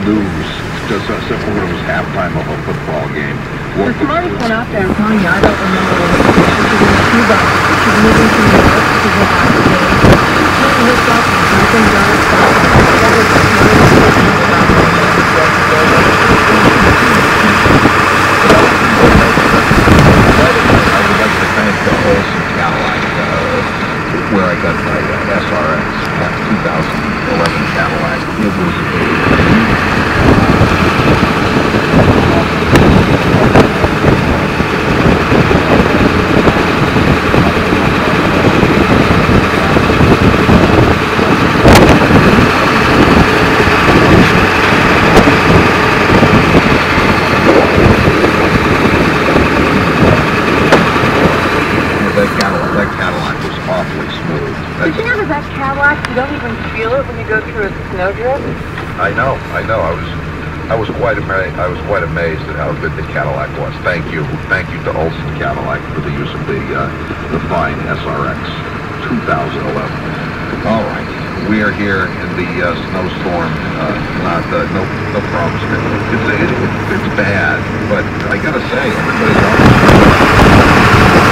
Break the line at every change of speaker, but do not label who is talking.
news. Just simple when it was halftime of a football game.
The smartest one out there, I'm telling you, I don't remember when she's in Cuba. She's moving to New York. She's in Austin. She's herself and Dunkin' Donuts. That was the smartest person
I would like to thank the Olson Cadillac, where I got my SRX 2011 Cadillac. It was that Cadillac was awfully smooth.
Did you know that Cadillac, you don't even feel it when you go through a snowdrift?
I know. I was quite amazed at how good the Cadillac was. Thank you to Olson Cadillac for the use of the fine SRX 2011. All right, we are here in the snowstorm. No problems. It's bad, but I gotta say, everybody's on.